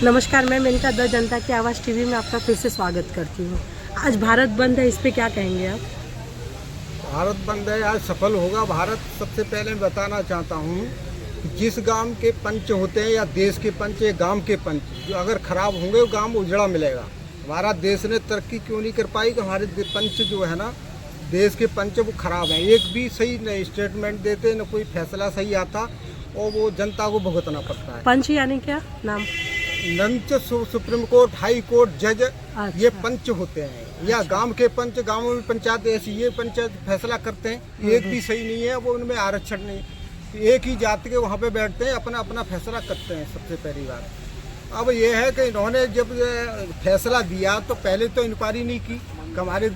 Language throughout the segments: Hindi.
नमस्कार, मैं मेनका द जनता की आवाज़ टीवी में आपका फिर से स्वागत करती हूँ। आज भारत बंद है, इस पे क्या कहेंगे आप? भारत बंद है, आज सफल होगा भारत। सबसे पहले मैं बताना चाहता हूँ कि जिस गांव के पंच होते हैं या देश के पंच या गांव के पंच जो अगर खराब होंगे वो गांव उजड़ा मिलेगा। हमारा देश ने तरक्की क्यों नहीं कर पाई कि हमारे पंच जो है ना, देश के पंच वो खराब हैं। एक भी सही न स्टेटमेंट देते, न कोई फैसला सही आता और वो जनता को भुगतना पड़ता है। पंच यानी क्या नाम? Lunch supreme court, high court, जज, ये पंच होते हैं। या गांव के पंच, गांव में पंचायत ऐसी ये पंचायत फैसला करते हैं। एक भी सही नहीं है, वो उनमें आरक्षण नहीं। एक ही जाति के वहाँ पे बैठते हैं, अपना अपना फैसला करते हैं। सबसे पहली बात अब ये है कि इन्होंने जब फैसला दिया तो पहले तो इंक्वायरी नहीं की कि हमारे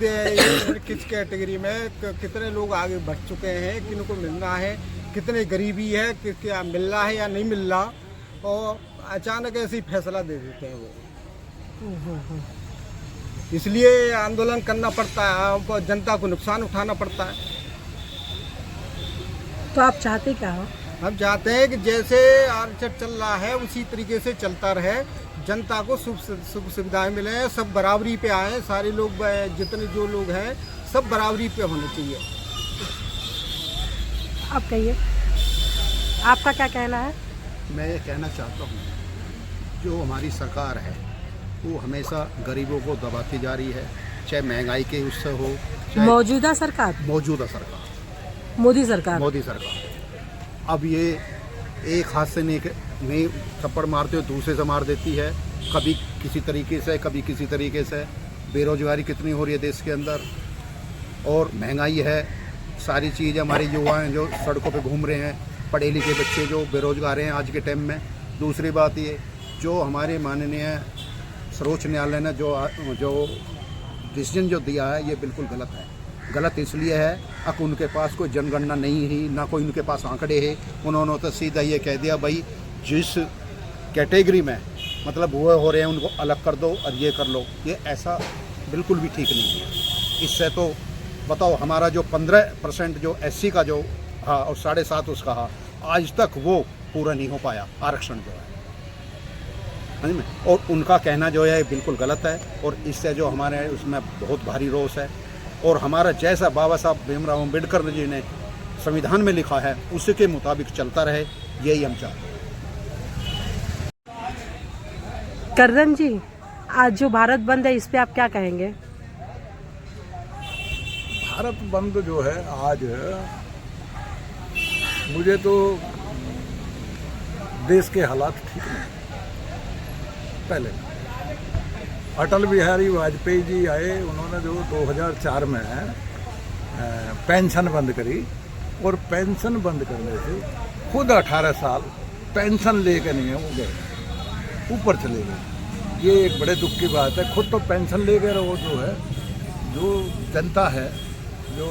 किस कैटेगरी में कितने लोग आगे बढ़ चुके हैं, किनको मिलना है, कितने गरीबी है, क्या मिल रहा है या नहीं मिल रहा, और अचानक ऐसे ही फैसला दे देते हैं वो। इसलिए आंदोलन करना पड़ता है, जनता को नुकसान उठाना पड़ता है। तो आप चाहते क्या हो? हम चाहते हैं कि जैसे आरक्षण चल रहा है उसी तरीके से चलता रहे, जनता को सुख सुविधाएं मिले, सब बराबरी पे आए, सारे लोग जितने जो लोग हैं सब बराबरी पे होने चाहिए। आप कहिए, आपका क्या कहना है? मैं ये कहना चाहता हूँ, जो हमारी सरकार है वो हमेशा गरीबों को दबाती जा रही है, चाहे महंगाई के उससे हो, चाहे मौजूदा सरकार मोदी सरकार। अब ये एक हाथ से नहीं थप्पड़ मारते हो दूसरे से मार देती है, कभी किसी तरीके से कभी किसी तरीके से। बेरोजगारी कितनी हो रही है देश के अंदर, और महंगाई है, सारी चीज़। हमारे युवा हैं जो सड़कों पे घूम रहे हैं, पढ़े लिखे बच्चे जो बेरोजगार हैं आज के टाइम में। दूसरी बात ये, जो हमारे माननीय सर्वोच्च न्यायालय ने जो डिसीजन जो दिया है ये बिल्कुल गलत है। गलत इसलिए है कि उनके पास कोई जनगणना नहीं है, ना कोई उनके पास आंकड़े हैं। उन्होंने तो सीधा ये कह दिया, भाई जिस कैटेगरी में मतलब वो हो रहे हैं उनको अलग कर दो और ये कर लो। ये ऐसा बिल्कुल भी ठीक नहीं है। इससे तो बताओ, हमारा जो 15% जो SC का जो और 7.5 उसका आज तक वो पूरा नहीं हो पाया आरक्षण जो है, समझ में। और उनका कहना जो है बिल्कुल गलत है, और इससे जो हमारे उसमें बहुत भारी रोष है। और हमारा जैसा बाबा साहब भीमराव अम्बेडकर जी ने संविधान में लिखा है उसी के मुताबिक चलता रहे, यही हम चाहते हैं। करदम जी, आज जो भारत बंद है इस पे आप क्या कहेंगे? भारत बंद जो है आज, मुझे तो देश के हालात ठीक नहीं। पहले अटल बिहारी वाजपेयी जी आए, उन्होंने जो 2004 में पेंशन बंद करी, और पेंशन बंद करने से खुद 18 साल पेंशन लेके नहीं है वो गए, ऊपर चले गए। ये एक बड़े दुख की बात है। खुद तो पेंशन ले गए, वो जो है जो जनता है, जो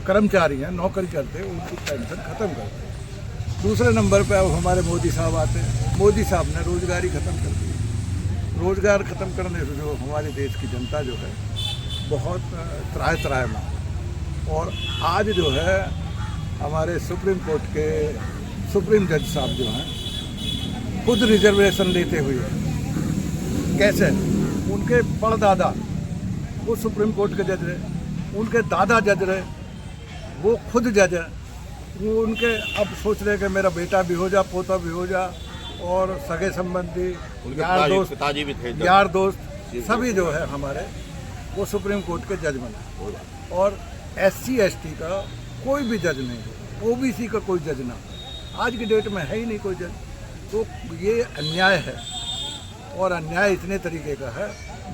कर्मचारी हैं, नौकरी करते हैं, उनकी पेंशन ख़त्म करते हैं। दूसरे नंबर पे अब हमारे मोदी साहब आते हैं। मोदी साहब ने रोज़गारी ख़त्म कर दी। रोज़गार ख़त्म करने से जो हमारे देश की जनता जो है बहुत त्राह में। और आज जो है हमारे सुप्रीम कोर्ट के सुप्रीम जज साहब जो हैं खुद रिजर्वेशन लेते हुए, कैसे उनके परदादा वो सुप्रीम कोर्ट के जज रहे, उनके दादा जज रहे, वो खुद जज है। वो उनके अब सोच रहे कि मेरा बेटा भी हो जा, पोता भी हो जा, और सगे संबंधी, यार दोस्त सभी जो है हमारे वो सुप्रीम कोर्ट के जज बने। और SC ST का कोई भी जज नहीं हो, OBC का कोई जज ना हो। आज की डेट में है ही नहीं कोई जज। तो ये अन्याय है, और अन्याय इतने तरीके का है।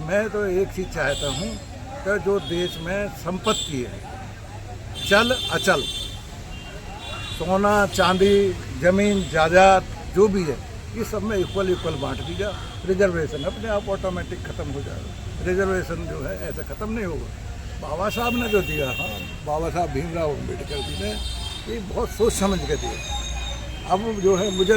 मैं तो एक चीज़ चाहता हूँ कि जो देश में संपत्ति है, चल अचल, सोना चांदी ज़मीन जायदाद जो भी है, ये सब में इक्वल बांट दी जा। रिजर्वेशन अपने आप ऑटोमेटिक ख़त्म हो जाएगा। रिजर्वेशन जो है ऐसे ख़त्म नहीं होगा। बाबा साहब ने जो दिया, बाबा साहब भीमराव अम्बेडकर जी ने ये बहुत सोच समझ के दिया। अब जो है मुझे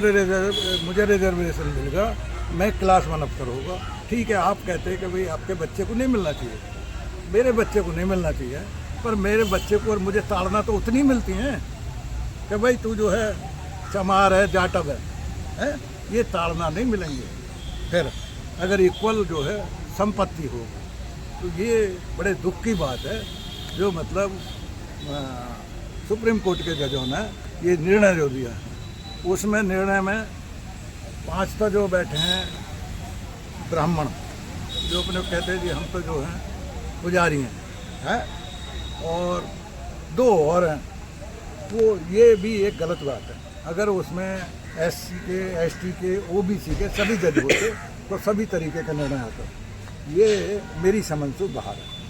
रिजर्वेशन मिलेगा, मैं क्लास 1 अफसर होगा। ठीक है, आप कहते हैं कि भाई आपके बच्चे को नहीं मिलना चाहिए, मेरे बच्चे को नहीं मिलना चाहिए, पर मेरे बच्चे को और मुझे ताड़ना तो उतनी मिलती हैं कि भाई तू जो है चमार है, जाटव है, ये ताड़ना नहीं मिलेंगे। फिर अगर इक्वल जो है संपत्ति हो तो ये बड़े दुख की बात है जो मतलब सुप्रीम कोर्ट के जजों ने ये निर्णय जो दिया है उसमें निर्णय में 5 तो जो बैठे हैं ब्राह्मण जो अपने कहते हैं कि हम तो जो हैं पुजारी हैं और 2 और हैं, वो ये भी एक गलत बात है। अगर उसमें SC के ST के OBC के सभी जज होते तो सभी तरीके का निर्णय आता। ये मेरी समझ से बाहर है।